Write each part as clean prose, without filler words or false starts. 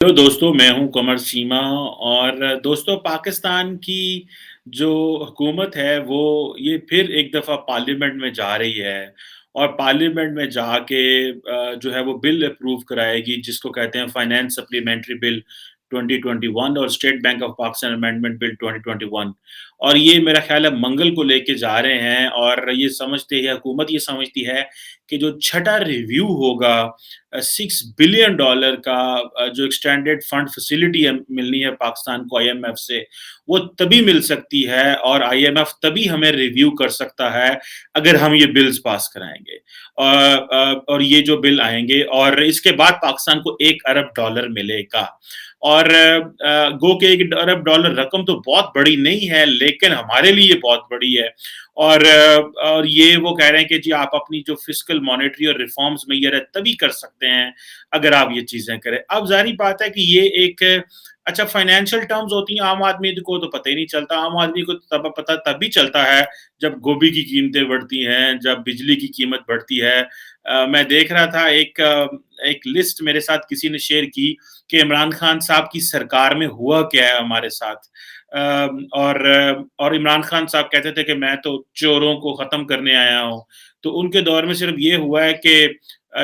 Hello दोस्तों, मैं हूँ कमर सीमा। और दोस्तों, पाकिस्तान की जो हुकूमत है वो ये फिर एक दफ़ा पार्लियामेंट में जा रही है और पार्लियामेंट में जाके जो है वो बिल अप्रूव कराएगी जिसको कहते हैं फाइनेंस सप्लीमेंट्री बिल 2021 और state bank of Pakistan amendment bill 2021। और ये मेरा ख़्याल है मंगल को लेके जा रहे हैं और ये समझते हैं, हुकूमत ये समझती है कि जो छठा रिव्यू होगा $6 बिलियन का जो एक्सटेंडेड फंड फैसिलिटी है मिलनी है पाकिस्तान को आईएमएफ से, वो तभी मिल सकती है और आईएमएफ तभी हमें रिव्यू कर सकता है अगर हम ये बिल्स पास कराएँगे। और ये जो बिल आएँगे और इसके बाद पाकिस्तान को $1 अरब मिलेगा। और गो के $1 अरब रकम तो बहुत बड़ी नहीं है, लेकिन हमारे लिए बहुत बड़ी है। और ये वो कह रहे हैं कि जी आप अपनी जो फिस्कल मॉनेटरी और रिफॉर्म्स में ये तभी कर सकते हैं अगर आप ये चीज़ें करें। अब ज़ाहिर बात है कि ये एक अच्छा फाइनेंशियल टर्म्स होती हैं, आम आदमी को तो पता ही नहीं चलता। आम आदमी को तब पता तभी चलता है जब गोभी की कीमतें बढ़ती हैं, जब बिजली की कीमत बढ़ती है। मैं देख रहा था एक लिस्ट मेरे साथ किसी ने शेयर की कि इमरान खान साहब की सरकार में हुआ क्या है हमारे साथ। और इमरान खान साहब कहते थे कि मैं तो चोरों को ख़त्म करने आया हूँ। तो उनके दौर में सिर्फ़ ये हुआ है कि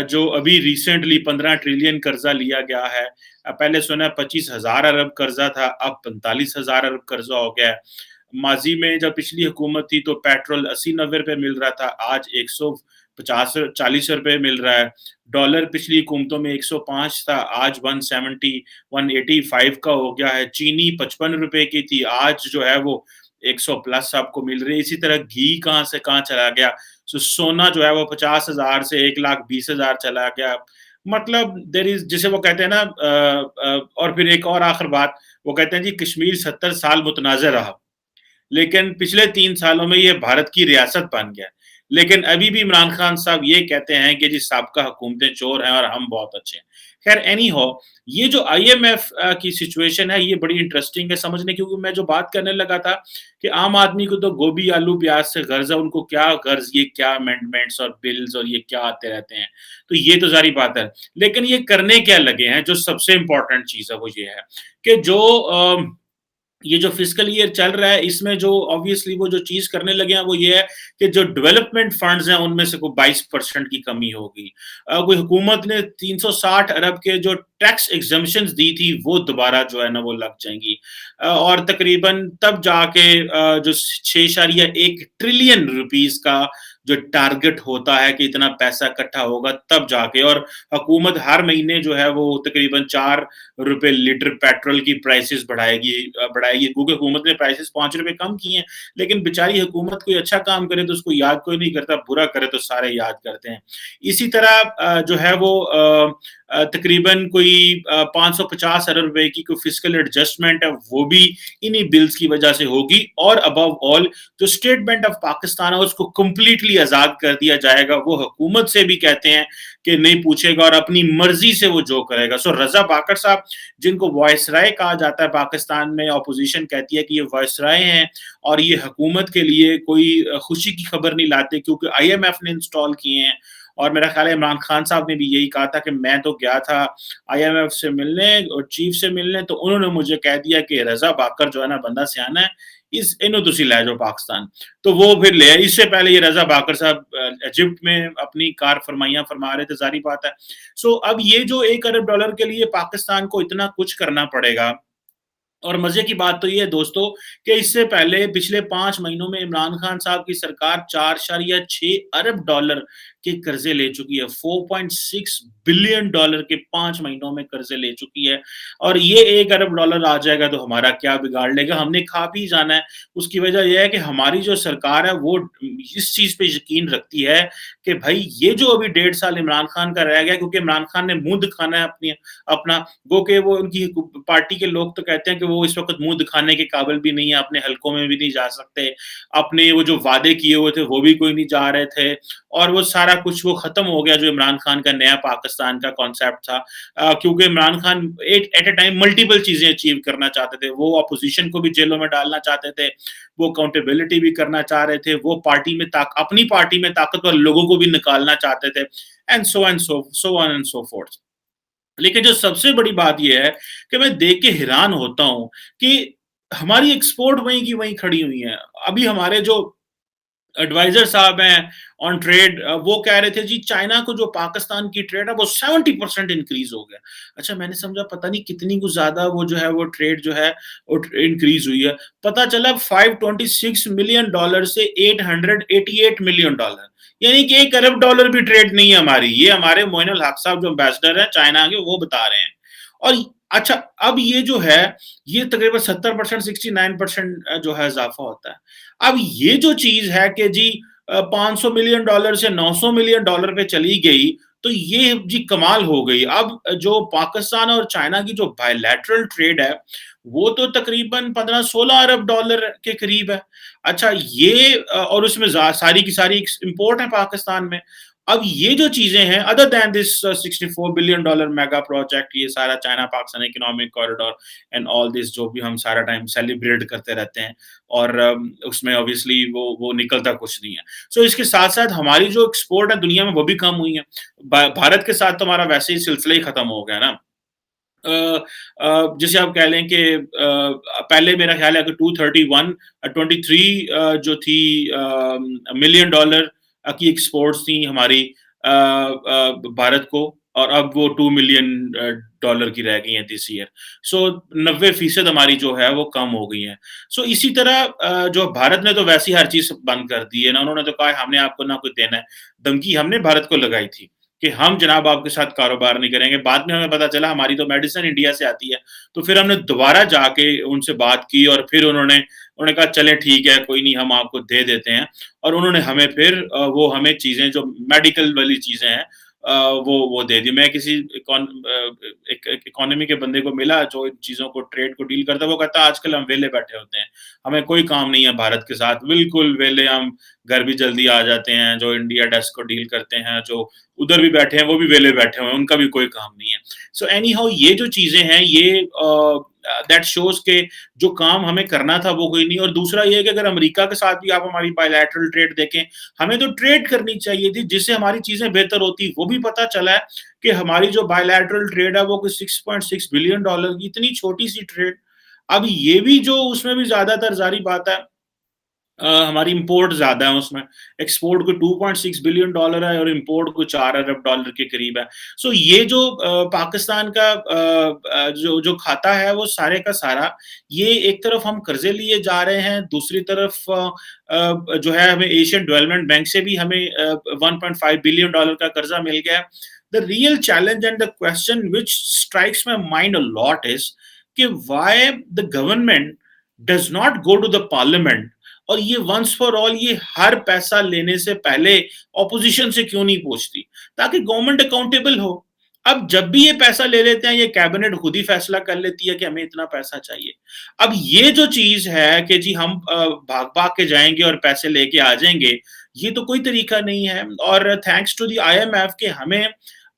जो अभी रिसेंटली 15 ट्रिलियन कर्ज़ा लिया गया है। पहले सुना 25,000 अरब कर्ज़ा था, अब 45,000 अरब कर्ज़ा हो गया है। माज़ी में जब पिछली हुकूमत थी तो पेट्रोल 80-90 रुपए मिल रहा था, आज 150-40 रुपए मिल रहा है। डॉलर पिछली हुकूमतों में 105 था, आज 170 185 का हो गया है। चीनी 55 रुपए की थी, आज जो है वो 100 प्लस आपको मिल रही है। इसी तरह घी कहाँ से कहाँ चला गया। सोना जो है वो 50,000 से 1,20,000 चला गया। मतलब देयर इज़ जिसे वो कहते हैं ना और फिर एक और आखिर बात, वो कहते हैं जी कश्मीर 70 साल मुतनाज़ रहा। लेकिन पिछले 3 सालों में ये भारत की रियासत बन गया। लेकिन अभी भी इमरान खान साहब ये कहते हैं कि जी साबका हुकूमतें चोर हैं और हम बहुत अच्छे हैं। ख़ैर एनी हाउ, ये जो आईएमएफ की सिचुएशन है ये बड़ी इंटरेस्टिंग है समझने, क्योंकि मैं जो बात करने लगा था कि आम आदमी को तो गोभी, आलू, प्याज़ से गर्ज़ है, उनको क्या गर्ज़, ये क्या अमेंडमेंट्स और बिल्स और ये क्या आते रहते हैं। तो ये तो ज़ाहिर बात है। लेकिन ये करने क्या लगे हैं, जो सबसे इम्पोर्टेंट चीज़ है वो ये है कि जो ये जो फिस्कल ईयर चल रहा है इसमें जो ऑब्वियसली वो जो चीज़ करने लगे हैं वो ये है कि जो डेवलपमेंट फंड्स हैं उनमें से कोई 22% की कमी होगी। कोई हुकूमत ने 360 अरब के जो टैक्स एग्ज़म्पशंस दी थी वो दोबारा जो है ना वो लग जाएँगी। और तकरीबन तब जाके जो 6.1 ट्रिलियन रुपीज़ का जो टारगेट होता है कि इतना पैसा इकट्ठा होगा तब जाके, और हुकूमत हर महीने जो है वो तकरीबन 4 रुपए लीटर पेट्रोल की प्राइसेस बढ़ाएगी, क्योंकि हुकूमत ने प्राइसेस 5 रुपए कम किए हैं। लेकिन बेचारी हुकूमत कोई अच्छा काम करे तो उसको याद कोई नहीं करता, बुरा करे तो सारे याद करते हैं। इसी तरह जो है वो तकरीबन कोई 550 अरब रुपए की कोई फिस्कल एडजस्टमेंट है वो भी इन्हीं बिल्स की वजह से होगी। और अबव ऑल जो स्टेट बैंक ऑफ पाकिस्तान है उसको कंप्लीटली आज़ाद कर दिया जाएगा। वो हुकूमत से भी कहते हैं कि नहीं पूछेगा और अपनी मर्ज़ी से वो जो करेगा। सो रज़ा बाकर साहब, जिनको वायसराय कहा जाता है पाकिस्तान में, ऑपोज़िशन कहती है कि ये वायसराय हैं और ये हुकूमत के लिए कोई खुशी की खबर नहीं लाते क्योंकि आईएमएफ ने इंस्टॉल किए हैं। और मेरा ख़्याल है इमरान खान साहब ने भी यही कहा था कि मैं तो गया था आईएमएफ से मिलने और चीफ से मिलने, तो उन्होंने मुझे कह दिया कि रज़ा बाकर जो है ना बंदा सियाना है, इस इन्हू तुसी लै जाओ पाकिस्तान। तो वो फिर ले आए। इससे पहले ये रज़ा बाकर साहब इजिप्ट में अपनी कार फरमाइयाँ फरमा रहे थे, ज़ाहिर बात है। सो अब ये जो $1 अरब के लिए पाकिस्तान को इतना कुछ करना पड़ेगा। और मज़े की बात तो ये है दोस्तों कि इससे पहले पिछले 5 महीनों में इमरान खान साहब की सरकार 4.6 अरब डॉलर के कर्ज़े ले चुकी है। $4.6 बिलियन के 5 महीनों में कर्ज़े ले चुकी है। और ये $1 अरब आ जाएगा तो हमारा क्या बिगाड़ लेगा? हमने खा-पी जाना है। उसकी वजह ये है कि हमारी जो सरकार है वो इस चीज़ पे यकीन रखती है कि भई ये जो अभी 1.5 साल इमरान खान का रह गया, क्योंकि इमरान खान ने मुँह दिखाना है अपना, गो के वो उनकी पार्टी के लोग तो कहते हैं कि वो इस वक़्त मुँह दिखाने के काबिल भी नहीं है, अपने हलकों में भी नहीं जा सकते। अपने वो जो वादे किए हुए थे वो भी कोई नहीं जा रहे थे और वो सारा कुछ वो ख़त्म हो गया जो इमरान खान का नया पाकिस्तान का कॉन्सेप्ट था। क्योंकि Imran Khan at a time multiple चीज़ें अचीव करना चाहते थे। वो ऑपोज़िशन को भी जेलों में डालना चाहते थे, वो अकाउंटेबिलिटी भी करना चाह रहे थे, वो पार्टी में अपनी पार्टी में ताकतवर लोगों को भी निकालना चाहते थे, and so on and so fourth. लेकिन जो सबसे बड़ी बात ये है कि मैं देख के हैरान होता हूँ कि हमारी एक्सपोर्ट वहीं की वहीं खड़ी हुई हैं। अभी हमारे जो एडवाइज़र साहब हैं ऑन ट्रेड, वो कह रहे थे जी चाइना को जो पाकिस्तान की ट्रेड है वो 70% इंक्रीज़ हो गया। अच्छा, मैंने समझा पता नहीं कितनी कुछ ज़्यादा वो जो है वो ट्रेड जो है वो इंक्रीज़ हुई है। पता चला $526 मिलियन से $888 मिलियन, यानी कि 1 अरब डॉलर भी ट्रेड नहीं है हमारी। ये हमारे मोइन अल हक साहब जो एम्बेसडर हैं चाइना के, वो बता रहे हैं। और अच्छा, अब ये जो है ये तकरीबन 70% 69% जो है इज़ाफ़ा होता है। अब ये जो चीज़ है कि जी $500 मिलियन से $900 मिलियन पे चली गई, तो ये जी कमाल हो गई। अब जो पाकिस्तान और चाइना की जो बायलैटरल ट्रेड है, वो तो तकरीबन 15-16 अरब डॉलर के करीब है। अच्छा, ये और उसमें सारी की सारी इम्पोर्ट है पाकिस्तान में। अब ये जो चीज़ें हैं other than this $64 billion mega project, ये सारा China Pakistan economic corridor and all this जो भी हम सारा टाइम सेलिब्रेट करते रहते हैं, और उसमें ऑब्वियसली वो निकलता कुछ नहीं है। सो इसके साथ-साथ हमारी जो एक्सपोर्ट है दुनिया में वो भी कम हुई है। भारत के साथ तो हमारा वैसे ही सिलसिला ही खत्म हो गया ना। जैसे आप कह लें कि पहले मेरा ख्याल है कि 231 23 जो थी मिलियन डॉलर की एक्सपोर्ट्स थी हमारी भारत को, और अब वो 2 मिलियन डॉलर की रह गई हैं दिस ईयर। सो 90% हमारी जो है वो कम हो गई है। सो इसी तरह जो भारत ने तो वैसे ही हर चीज़ बंद कर दी है ना, उन्होंने तो कहा है हमने आपको ना कुछ देना है। धमकी हमने भारत को लगाई थी कि हम जनाब आपके साथ कारोबार नहीं करेंगे। बाद में हमें पता चला हमारी तो मेडिसिन इंडिया से आती है। तो फिर हमने दोबारा जाके उनसे बात की और फिर उन्होंने कहा चलें ठीक है, कोई नहीं, हम आपको दे देते हैं। और उन्होंने हमें फिर वो हमें चीज़ें जो मेडिकल वाली चीज़ें हैं वो दे दी। मैं किसी एक इकोनॉमी के बंदे को मिला जो इन चीज़ों को ट्रेड को डील करता है, वो कहता है आजकल हम वेले बैठे होते हैं। हमें कोई काम नहीं है भारत के साथ, बिल्कुल वेले हम, घर भी जल्दी आ जाते हैं। जो इंडिया डेस्क को डील करते हैं, जो उधर भी बैठे हैं, वो भी वेले बैठे हुए हैं, उनका भी कोई काम नहीं है। सो एनी हाउ ये जो चीज़ें हैं ये दैट शोज़ के जो काम हमें करना था वो कोई नहीं। और दूसरा ये है कि अगर अमेरिका के साथ भी आप हमारी बायलैटरल ट्रेड देखें, हमें तो ट्रेड करनी चाहिए थी जिससे हमारी चीज़ें बेहतर होती। वो भी पता चला है कि हमारी जो बायलैटरल ट्रेड है वो कोई $6.6 बिलियन की इतनी छोटी-सी ट्रेड। अब ये भी जो उसमें भी ज़्यादातर ज़ाहिर बात है हमारी इम्पोर्ट ज़्यादा है उसमें। एक्सपोर्ट को $2.6 बिलियन है और इम्पोर्ट को $4 अरब डॉलर के करीब है। सो ये जो पाकिस्तान का जो जो खाता है वो सारे का सारा, ये एक तरफ हम कर्ज़े लिए जा रहे हैं, दूसरी तरफ जो है हमें एशियन डेवलपमेंट बैंक से भी हमें $1.5 बिलियन का कर्ज़ा मिल गया है। The real challenge and the question which strikes my mind a lot is कि why the government does not go to the parliament और ये वंस फॉर ऑल ये हर पैसा लेने से पहले ऑपोजिशन से क्यों नहीं पूछती, ताकि गवर्नमेंट अकाउंटेबल हो। अब जब भी ये पैसा ले लेते हैं, ये कैबिनेट खुद ही फैसला कर लेती है कि हमें इतना पैसा चाहिए। अब ये जो चीज़ है कि जी हम भाग-भाग के जाएँगे और पैसे लेके आ जाएँगे, ये तो कोई तरीका नहीं है। और थैंक्स टू द आईएमएफ कि हमें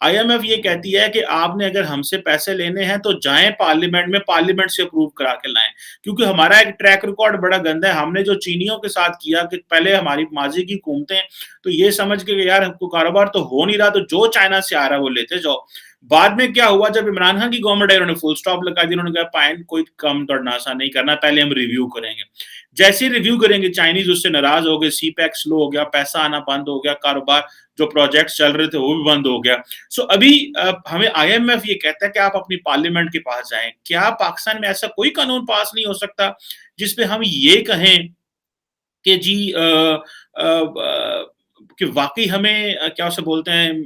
आईएमएफ ये कहती है कि आपने अगर हमसे पैसे लेने हैं तो जाएँ पार्लियामेंट में, पार्लियामेंट से अप्रूव करा के लाएँ। क्योंकि हमारा एक ट्रैक रिकॉर्ड बड़ा गंदा है। हमने जो चीनियों के साथ किया कि पहले हमारी माज़ी की हुकूमतें तो ये समझ के कि यार हमको कारोबार तो हो नहीं रहा, तो जो चाइना से आ रहा है वो लेते जाओ। बाद में क्या हुआ, जब इमरान खान की गवर्नमेंट आई, उन्होंने फुल स्टॉप लगा दिया। उन्होंने कहा फाइन, कोई कम तोड़ना ऐसा नहीं करना, पहले हम रिव्यू करेंगे। जैसे ही रिव्यू करेंगे चाइनीज़ उससे नाराज़ हो गए, सीपैक स्लो हो गया, पैसा आना बंद हो गया, कारोबार जो प्रोजेक्ट्स चल रहे थे वो भी बंद हो गया। सो अभी हमें आईएमएफ ये कहता है कि आप अपनी पार्लियामेंट के पास जाएँ। क्या पाकिस्तान में ऐसा कोई कानून पास नहीं हो सकता जिसपे हम ये कहें कि जी अ, ब कि वाक़ई हमें क्या उसे बोलते हैं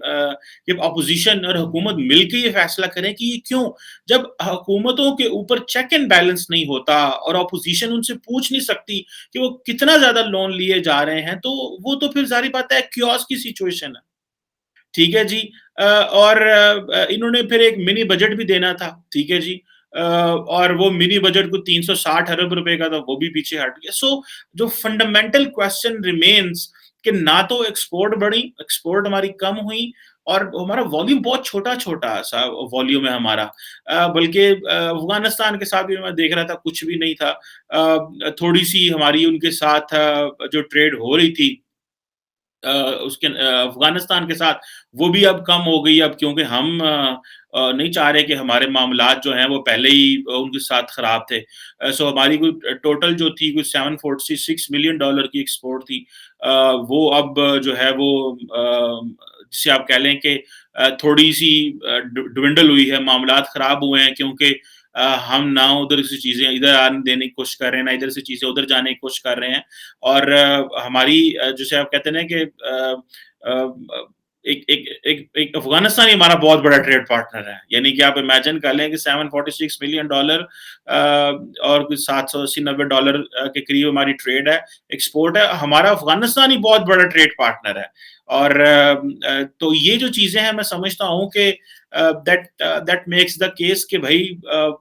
कि ऑपोज़िशन और हुकूमत मिलके ये फ़ैसला करें कि ये क्यों? जब हुकूमतों के ऊपर चेक एंड बैलेंस नहीं होता और ऑपोज़िशन उनसे पूछ नहीं सकती कि वो कितना ज़्यादा लोन लिए जा रहे हैं, तो वो तो फिर ज़ाहिर बात है कियोस्क की सिचुएशन है। ठीक है जी। और इन्होंने फिर एक मिनी बजट भी देना था, ठीक है जी। और वो मिनी बजट को 360 अरब रुपए का था, वो भी पीछे हट गया। सो जो फंडामेंटल क्वेश्चन रिमेन्स कि ना तो एक्सपोर्ट बढ़ी, एक्सपोर्ट हमारी कम हुई और हमारा वॉल्यूम बहुत छोटा-छोटा सा वॉल्यूम है हमारा। बल्कि अफ़गानिस्तान के साथ भी मैं देख रहा था, कुछ भी नहीं था। थोड़ी-सी हमारी उनके साथ जो ट्रेड हो रही थी उसके अफ़गानिस्तान के साथ वो भी अब कम हो गई अब, क्योंकि हम नहीं चाह रहे कि हमारे मामलात जो हैं वो पहले ही उनके साथ ख़राब थे। सो हमारी कोई टोटल जो थी कोई $746 मिलियन की एक्सपोर्ट थी। वो अब जो है वो जिसे आप कह लें कि थोड़ी-सी ड्विंडल हुई है, मामलात ख़राब हुए हैं, क्योंकि हम ना उधर से चीज़ें इधर आने देने की कोशिश कर रहे हैं, ना इधर से चीज़ें उधर जाने की कोशिश कर रहे हैं। और हमारी जिसे आप कहते हैं ना कि अ, एक एक एक एक अफ़गानिस्तान ही हमारा बहुत बड़ा ट्रेड पार्टनर है। यानी कि आप इमेजिन कर लें कि $746 मिलियन और कुछ $780-90 के करीब हमारी ट्रेड है, एक्सपोर्ट है। हमारा अफ़गानिस्तान ही बहुत बड़ा ट्रेड पार्टनर है। और तो ये जो चीज़ें हैं, मैं समझता हूँ कि दैट मेक्स द केस कि भई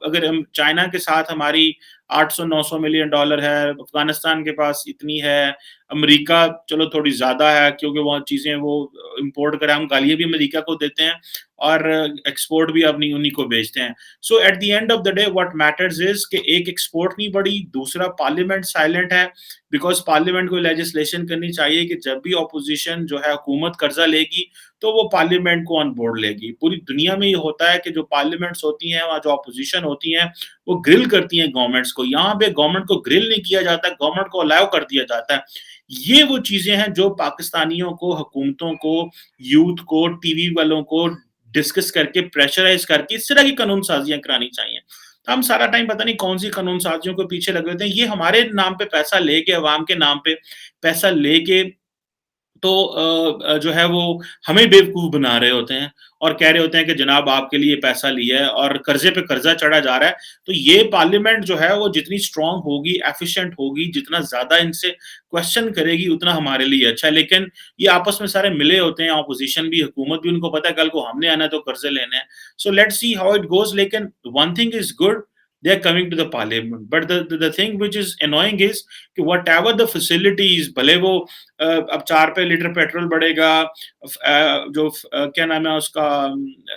अगर हम चाइना के साथ हमारी 800-900 मिलियन डॉलर है, अफ़गानिस्तान के पास इतनी है, अमेरिका चलो थोड़ी ज़्यादा है क्योंकि वो चीज़ें वो इम्पोर्ट करें, हम गालियाँ भी अमेरिका को देते हैं और एक्सपोर्ट भी अपनी उन्हीं को बेचते हैं। So at the end of the day what matters is कि एक एक्सपोर्ट नहीं बढ़ी, दूसरा पार्लियामेंट साइलेंट है, बिकॉज़ पार्लियामेंट को लेजिस्लेशन करनी चाहिए कि जब भी ऑपोज़िशन जो है हुकूमत कर्ज़ा लेगी, तो वो पार्लियामेंट को ऑन बोर्ड लेगी। पूरी दुनिया में ये होता है कि जो पार्लियामेंट्स होती हैं, वहाँ जो ऑपोज़िशन होती हैं, वो ग्रिल करती हैं गवर्नमेंट्स को। यहाँ पे गवर्नमेंट को ग्रिल नहीं किया जाता, गवर्नमेंट को अलाउ कर दिया जाता है। ये वो चीज़ें हैं जो पाकिस्तानियों को, हुकूमतों को, यूथ को, टीवी वालों को डिस्कस करके, प्रेशराइज़ करके इस तरह की कानून साज़ियाँ करानी चाहिए। हम सारा टाइम पता नहीं कौन-सी कानून साज़ियों के पीछे लगे होते हैं। ये हमारे नाम पे पैसा लेके, अवाम के नाम पे पैसा लेके तो जो है वो हमें बेवकूफ़ बना रहे होते हैं और कह रहे होते हैं कि जनाब आपके लिए पैसा लिया है और कर्ज़े पे कर्ज़ा चढ़ा जा रहा है। तो ये पार्लियामेंट जो है वो जितनी स्ट्रॉन्ग होगी, एफ़िशिएंट होगी, जितना ज़्यादा इनसे क्वेश्चन करेगी उतना हमारे लिए अच्छा है। लेकिन ये आपस में सारे मिले होते हैं, ऑपोज़िशन भी, हुकूमत भी, उनको पता है कल को हमने आना है तो कर्ज़े लेने हैं। So let's see how it goes, लेकिन one thing is good, they are coming to the parliament, but the thing which is annoying is कि whatever the facilities, भले वो अब 4 पे लीटर पेट्रोल बढ़ेगा, क्या नाम है उसका,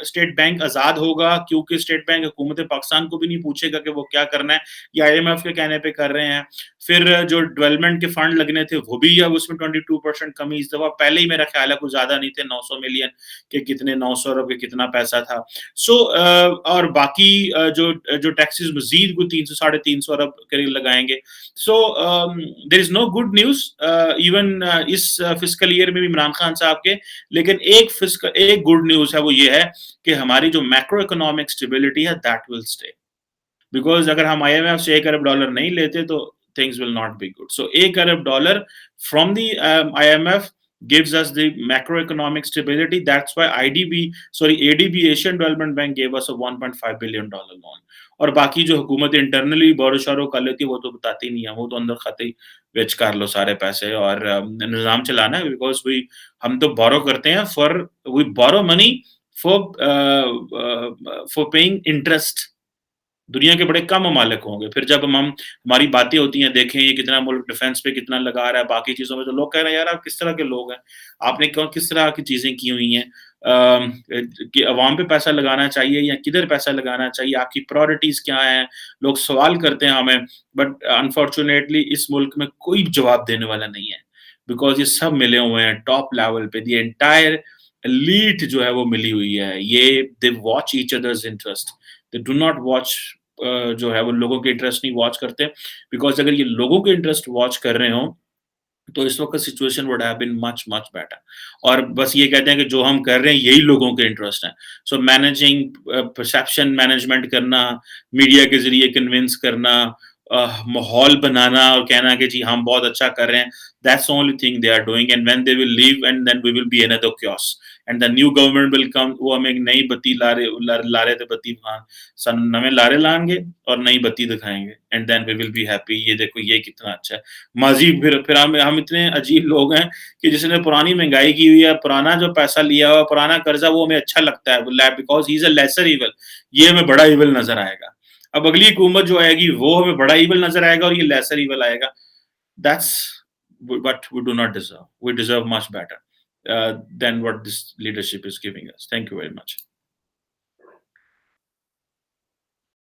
स्टेट बैंक आज़ाद होगा, क्योंकि स्टेट बैंक हुकूमत पाकिस्तान को भी नहीं पूछेगा कि वो क्या करना है, ये आईएमएफ के कहने पे कर रहे हैं। फिर जो डेवलपमेंट के फंड लगने थे वो भी अब उसमें 22% कमी इस दफ़ा, पहले ही मेरा ख़्याल है कुछ ज़्यादा नहीं थे, 900 मिलियन के कितने 900 अरब के कितना पैसा था। सो और बाकी जो जो टैक्सेस मज़ीद को 300 साढ़े 300 अरब करीब लगाएँगे। So there is no good news even इस फिस्कल ईयर में भी इमरान खान साहब के, लेकिन एक गुड न्यूज़ है, वो ये है कि हमारी जो मैक्रो इकोनॉमिक स्टेबिलिटी है दैट विल स्टे। बिकॉज़ अगर हम आईएमएफ से 1 अरब डॉलर नहीं लेते तो things will not be good. So 1 Arab dollar from the IMF gives us the macroeconomic stability. That's why ADB, Asian Development Bank, gave us a $1.5 billion loan. और बाकी जो हुकूमत इंटरनली बोरो-शोरो कर लेती है वो तो बताती नहीं है, वो तो अंदर खाते ही विच कर लो सारे पैसे और निज़ाम चलाना है, बिकॉज़ वी हम तो बोरो करते हैं we borrow money for paying interest. दुनिया के बड़े कम ममालिक होंगे। फिर जब हम हमारी बातें होती हैं, देखें ये कितना मुल्क डिफेंस पे कितना लगा रहा है, बाकी चीज़ों में, तो लोग कह रहे हैं यार आप किस तरह के लोग हैं? आपने किस तरह की चीज़ें की हुई हैं? कि अवाम पे पैसा लगाना चाहिए या किधर पैसा लगाना चाहिए? आपकी प्रायोरिटीज़ क्या हैं? लोग सवाल करते हैं हमें, बट अनफॉर्चुनेटली इस मुल्क में कोई जवाब देने वाला नहीं है। बिकॉज़ ये सब मिले हुए हैं टॉप लेवल पे, द एंटायर एलीट जो है वो मिली हुई है। ये they watch each others interest, they do not watch जो है वो लोगों के इंटरेस्ट नहीं वॉच करते, बिकॉज़ अगर ये लोगों के इंटरेस्ट वॉच कर रहे हों, तो इस वक़्त situation would have been much much better. और बस ये कहते हैं कि जो हम कर रहे हैं यही लोगों के इंटरेस्ट हैं। सो मैनेजिंग परसेप्शन मैनेजमेंट करना, मीडिया के ज़रिए कन्विंस करना, माहौल बनाना और कहना कि जी हम बहुत अच्छा कर रहे हैं, that's the only thing they are doing, and when they will leave and then we will be another chaos and the new government will come, वो हमें एक नई बत्ती ला रहे थे बत्ती, हाँ, सन नਵੇਂ लारे लाएँगे और नई बत्ती दिखाएँगे and then we will be happy, ये देखो ये कितना अच्छा है। माज़ी फिर हम इतने अजीब लोग हैं कि जिसने पुरानी महँगाई की हुई है, पुराना जो पैसा लिया हुआ, पुराना कर्ज़ा, वो हमें अच्छा लगता है, because he is a lesser evil, ये हमें बड़ा इविल नज़र आएगा। अब अगली हुकूमत जो आएगी वो हमें बड़ा इविल नज़र आएगा और ये लेसर इविल आएगा। That's what we do not deserve. We deserve much better than what this leadership is giving us. Thank you very much.